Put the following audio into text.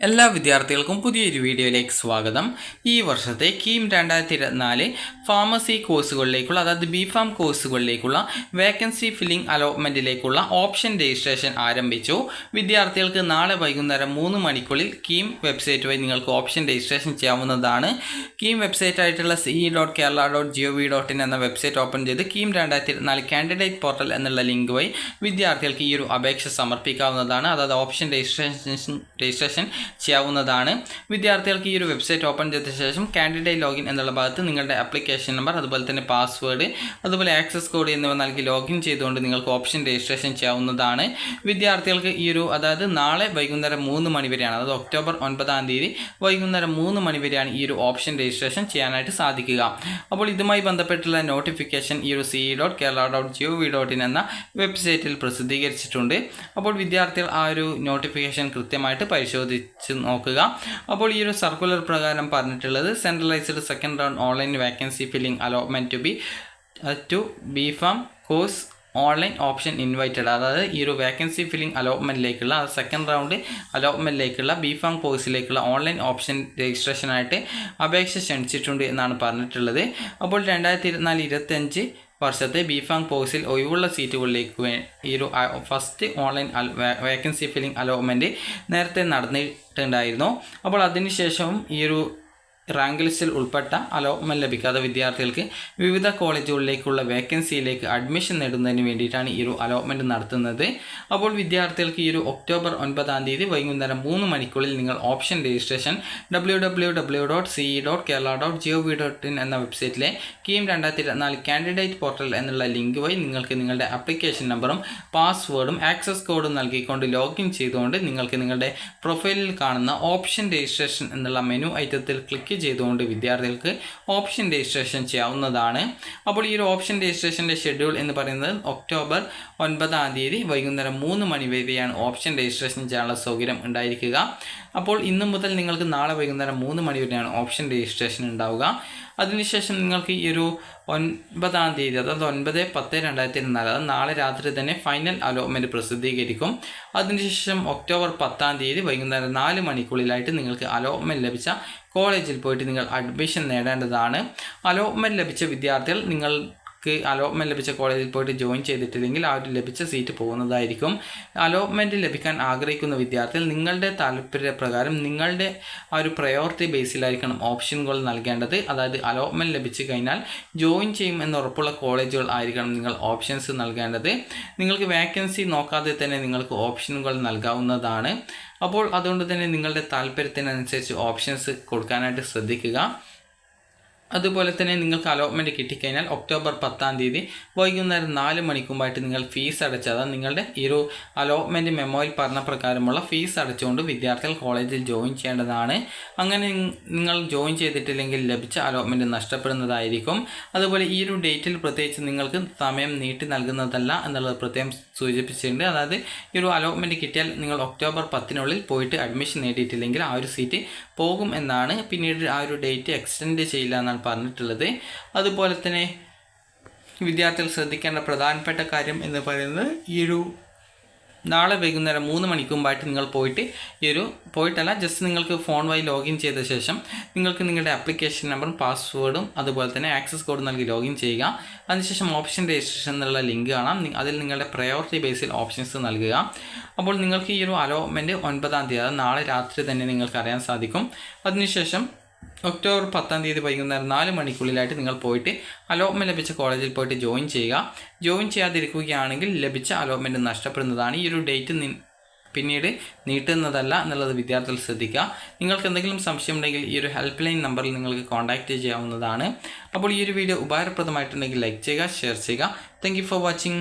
എല്ലാ വിദ്യാർത്ഥികൾക്കും പുതിയൊരു വീഡിയോയിലേക്ക് സ്വാഗതം. ഈ വർഷത്തെ കീം 2024 ഫാർമസി കോഴ്സുകളിലേക്കുള്ള അതായത് ബിഫാം കോഴ്സുകളിലേക്കുള്ള വേക്കൻസി ഫില്ലിംഗ് അലോട്ട്മെൻറ്റിലേക്കുള്ള ഓപ്ഷൻ രജിസ്ട്രേഷൻ ആരംഭിച്ചു. വിദ്യാർത്ഥികൾക്ക് നാളെ വൈകുന്നേരം 3 മണിക്കുള്ളിൽ കീം വെബ്സൈറ്റ് വഴി നിങ്ങൾക്ക് ഓപ്ഷൻ രജിസ്ട്രേഷൻ ചെയ്യാവുന്നതാണ്. കീം വെബ്സൈറ്റ് ആയിട്ടുള്ള ce.kerala.gov.in എന്ന വെബ്സൈറ്റ് ഓപ്പൺ ചെയ്ത് കീം 2024 കാൻഡിഡേറ്റ് പോർട്ടൽ എന്നുള്ള ലിങ്ക് വഴി വിദ്യാർത്ഥികൾക്ക് ഈ ഒരു അപേക്ഷ സമർപ്പിക്കാവുന്നതാണ്. അതായത് ഓപ്ഷൻ രജിസ്ട്രേഷൻ ചെയ്യാവുന്നതാണ്. വിദ്യാർത്ഥികൾക്ക് ഈ ഒരു വെബ്സൈറ്റ് ഓപ്പൺ ചെയ്ത ശേഷം കാൻഡിഡേറ്റ് ലോഗിൻ എന്നുള്ള ഭാഗത്ത് നിങ്ങളുടെ ആപ്ലിക്കേഷൻ നമ്പർ, അതുപോലെ തന്നെ പാസ്വേഡ്, അതുപോലെ ആക്സസ് കോഡ് എന്നിവ നൽകി ലോഗിൻ ചെയ്തുകൊണ്ട് നിങ്ങൾക്ക് ഓപ്ഷൻ രജിസ്ട്രേഷൻ ചെയ്യാവുന്നതാണ്. വിദ്യാർത്ഥികൾക്ക് ഈ ഒരു അതായത് നാളെ വൈകുന്നേരം 3 മണി വരെയാണ്, അതായത് ഒക്ടോബർ 9 വൈകുന്നേരം 3 മണി വരെയാണ് ഈ ഒരു ഓപ്ഷൻ രജിസ്ട്രേഷൻ ചെയ്യാനായിട്ട് സാധിക്കുക. അപ്പോൾ ഇതുമായി ബന്ധപ്പെട്ടുള്ള നോട്ടിഫിക്കേഷൻ ഈ ഒരു ce.kerala.gov.in എന്ന വെബ്സൈറ്റിൽ പ്രസിദ്ധീകരിച്ചിട്ടുണ്ട്. അപ്പോൾ വിദ്യാർത്ഥികൾ ആ ഒരു നോട്ടിഫിക്കേഷൻ കൃത്യമായിട്ട് പരിശോധിച്ച് നോക്കുക. അപ്പോൾ ഈ ഒരു സർക്കുലർ പ്രകാരം പറഞ്ഞിട്ടുള്ളത് centralised second round online vacancy filling allotment to B Pharm course online option invited, അതായത് ഈ ഒരു വേക്കൻസി ഫില്ലിംഗ് അലോട്ട്മെൻറ്റിലേക്കുള്ള സെക്കൻഡ് റൗണ്ട് അലോട്ട്മെൻറ്റിലേക്കുള്ള ബിഫാം കോഴ്സിലേക്കുള്ള ഓൺലൈൻ ഓപ്ഷൻ രജിസ്ട്രേഷനായിട്ട് അപേക്ഷ ക്ഷണിച്ചിട്ടുണ്ട് എന്നാണ് പറഞ്ഞിട്ടുള്ളത്. അപ്പോൾ 2024-25 വർഷത്തെ ബിഫാം കോഴ്സിൽ ഒഴിവുള്ള സീറ്റുകളിലേക്ക് ഈ ഒരു first online vacancy filling allotment നേരത്തെ നടന്നിട്ടുണ്ടായിരുന്നു. അപ്പോൾ അതിനുശേഷവും ഈ ഒരു റാങ്ക് ലിസ്റ്റിൽ ഉൾപ്പെട്ട അലോട്ട്മെൻറ്റ് ലഭിക്കാത്ത വിദ്യാർത്ഥികൾക്ക് വിവിധ കോളേജുകളിലേക്കുള്ള വേക്കൻസിയിലേക്ക് അഡ്മിഷൻ നേടുന്നതിന് വേണ്ടിയിട്ടാണ് ഈ ഒരു അലോട്ട്മെൻറ്റ് നടത്തുന്നത്. അപ്പോൾ വിദ്യാർത്ഥികൾക്ക് ഈ ഒരു ഒക്ടോബർ 9 വൈകുന്നേരം 3 മണിക്കുള്ളിൽ നിങ്ങൾ ഓപ്ഷൻ രജിസ്ട്രേഷൻ www.ce.kerala.gov.in എന്ന വെബ്സൈറ്റിലെ കീം 2024 കാൻഡിഡേറ്റ് പോർട്ടൽ എന്നുള്ള ലിങ്ക് വഴി നിങ്ങൾക്ക് നിങ്ങളുടെ ആപ്ലിക്കേഷൻ നമ്പറും പാസ്വേഡും ആക്സസ് കോഡും നൽകിക്കൊണ്ട് ലോഗിൻ ചെയ്തുകൊണ്ട് നിങ്ങൾക്ക് നിങ്ങളുടെ പ്രൊഫൈലിൽ കാണുന്ന ഓപ്ഷൻ രജിസ്ട്രേഷൻ എന്നുള്ള മെനു ഐറ്റത്തിൽ ക്ലിക്ക് ചെയ്തുകൊണ്ട് വിദ്യാർത്ഥികൾക്ക് ഓപ്ഷൻ രജിസ്ട്രേഷൻ ചെയ്യാവുന്നതാണ്. അപ്പോൾ ഈ ഒരു ഓപ്ഷൻ രജിസ്ട്രേഷൻ്റെ ഷെഡ്യൂൾ എന്ന് പറയുന്നത് ഒക്ടോബർ 9 വൈകുന്നേരം 3 മണി വരെയാണ് ഓപ്ഷൻ രജിസ്ട്രേഷൻ ചെയ്യാനുള്ള സൗകര്യം ഉണ്ടായിരിക്കുക. അപ്പോൾ ഇന്നു മുതൽ നിങ്ങൾക്ക് നാളെ വൈകുന്നേരം 3 മണി വരെയാണ് ഓപ്ഷൻ രജിസ്ട്രേഷൻ ഉണ്ടാവുക. അതിനുശേഷം നിങ്ങൾക്ക് ഈ ഒരു 9 അതായത് 9/10/2024 അതായത് നാളെ രാത്രി തന്നെ ഫൈനൽ അലോട്ട്മെൻറ്റ് പ്രസിദ്ധീകരിക്കും. അതിനുശേഷം ഒക്ടോബർ 10 വൈകുന്നേരം 4 മണിക്കുള്ളിലായിട്ട് നിങ്ങൾക്ക് അലോട്ട്മെൻറ്റ് ലഭിച്ച കോളേജിൽ പോയിട്ട് നിങ്ങൾ അഡ്മിഷൻ നേടേണ്ടതാണ്. അലോട്ട്മെൻറ്റ് ലഭിച്ച വിദ്യാർത്ഥികൾ അലോട്ട്മെൻറ്റ് ലഭിച്ച കോളേജിൽ പോയിട്ട് ജോയിൻ ചെയ്തിട്ടില്ലെങ്കിൽ ആ ഒരു ലഭിച്ച സീറ്റ് പോകുന്നതായിരിക്കും. അലോട്ട്മെൻറ്റ് ലഭിക്കാൻ ആഗ്രഹിക്കുന്ന വിദ്യാർത്ഥികൾ നിങ്ങളുടെ താല്പര്യപ്രകാരം നിങ്ങളുടെ ആ ഒരു പ്രയോറിറ്റി ബേസിലായിരിക്കണം ഓപ്ഷനുകൾ നൽകേണ്ടത്. അതായത് അലോട്ട്മെൻറ്റ് ലഭിച്ചു കഴിഞ്ഞാൽ ജോയിൻ ചെയ്യും എന്ന് ഉറപ്പുള്ള കോളേജുകൾ ആയിരിക്കണം നിങ്ങൾ ഓപ്ഷൻസ് നൽകേണ്ടത്. നിങ്ങൾക്ക് വേക്കൻസി നോക്കാതെ തന്നെ നിങ്ങൾക്ക് ഓപ്ഷനുകൾ നൽകാവുന്നതാണ്. അപ്പോൾ അതുകൊണ്ട് തന്നെ നിങ്ങളുടെ താല്പര്യത്തിനനുസരിച്ച് ഓപ്ഷൻസ് കൊടുക്കാനായിട്ട് ശ്രദ്ധിക്കുക. അതുപോലെ തന്നെ നിങ്ങൾക്ക് അലോട്ട്മെൻറ്റ് കിട്ടിക്കഴിഞ്ഞാൽ ഒക്ടോബർ 10 വൈകുന്നേരം 4 മണിക്കുമ്പായിട്ട് നിങ്ങൾ ഫീസ് അടച്ച്, അതായത് നിങ്ങളുടെ ഈ ഒരു അലോട്ട്മെൻറ്റ് മെമ്മോയിൽ പറഞ്ഞ പ്രകാരമുള്ള ഫീസ് അടച്ചുകൊണ്ട് വിദ്യാർത്ഥികൾ കോളേജിൽ ജോയിൻ ചെയ്യേണ്ടതാണ്. അങ്ങനെ നിങ്ങൾ ജോയിൻ ചെയ്തിട്ടില്ലെങ്കിൽ ലഭിച്ച അലോട്ട്മെൻറ്റ് നഷ്ടപ്പെടുന്നതായിരിക്കും. അതുപോലെ ഈ ഒരു ഡേറ്റിൽ പ്രത്യേകിച്ച് നിങ്ങൾക്ക് സമയം നീട്ടി നൽകുന്നതല്ല എന്നുള്ളത് പ്രത്യേകം സൂചിപ്പിച്ചിട്ടുണ്ട്. അതായത് ഈ ഒരു അലോട്ട്മെൻറ്റ് കിട്ടിയാൽ നിങ്ങൾ ഒക്ടോബർ 10 പോയിട്ട് അഡ്മിഷൻ നേടിയിട്ടില്ലെങ്കിൽ ആ ഒരു സീറ്റ് പോകും എന്നാണ്. പിന്നീട് ആ ഒരു ഡേറ്റ് എക്സ്റ്റെൻഡ് ചെയ്യില്ല എന്നാണ് പറഞ്ഞിട്ടുള്ളത്. അതുപോലെ തന്നെ വിദ്യാർത്ഥികൾ ശ്രദ്ധിക്കേണ്ട പ്രധാനപ്പെട്ട കാര്യം എന്ന് പറയുന്നത് ഈ ഒരു നാളെ വൈകുന്നേരം 3 മണിക്കുമ്പായിട്ട് നിങ്ങൾ പോയിട്ടല്ല ജസ്റ്റ് നിങ്ങൾക്ക് ഫോൺ വഴി ലോഗിൻ ചെയ്ത ശേഷം നിങ്ങൾക്ക് നിങ്ങളുടെ ആപ്ലിക്കേഷൻ നമ്പറും പാസ്വേഡും അതുപോലെ തന്നെ ആക്സസ് കോഡ് നൽകി ലോഗിൻ ചെയ്യുക. അതിനുശേഷം ഓപ്ഷൻ രജിസ്ട്രേഷൻ എന്നുള്ള ലിങ്ക് കാണാം, അതിൽ നിങ്ങളുടെ പ്രയോറിറ്റി ബേസിൽ ഓപ്ഷൻസ് നൽകുക. അപ്പോൾ നിങ്ങൾക്ക് ഈ ഒരു അലോട്ട്മെൻറ്റ് 9 അതായത് നാളെ രാത്രി തന്നെ നിങ്ങൾക്ക് അറിയാൻ സാധിക്കും. അതിനുശേഷം ഒക്ടോബർ 10 വൈകുന്നേരം 4 മണിക്കുള്ളിലായിട്ട് നിങ്ങൾ പോയിട്ട് അലോട്ട്മെൻറ്റ് ലഭിച്ച കോളേജിൽ പോയിട്ട് ജോയിൻ ചെയ്യുക. ജോയിൻ ചെയ്യാതിരിക്കുകയാണെങ്കിൽ ലഭിച്ച അലോട്ട്മെൻറ്റ് നഷ്ടപ്പെടുന്നതാണ്. ഈ ഒരു ഡേറ്റ് പിന്നീട് നീട്ടുന്നതല്ല എന്നുള്ളത് വിദ്യാർത്ഥികൾ ശ്രദ്ധിക്കുക. നിങ്ങൾക്ക് എന്തെങ്കിലും സംശയം ഉണ്ടെങ്കിൽ ഈ ഒരു ഹെൽപ്പ് ലൈൻ നമ്പറിൽ നിങ്ങൾക്ക് കോൺടാക്റ്റ് ചെയ്യാവുന്നതാണ്. അപ്പോൾ ഈ ഒരു വീഡിയോ ഉപകാരപ്രദമായിട്ടുണ്ടെങ്കിൽ ലൈക്ക് ചെയ്യുക, ഷെയർ ചെയ്യുക. Thank you for watching.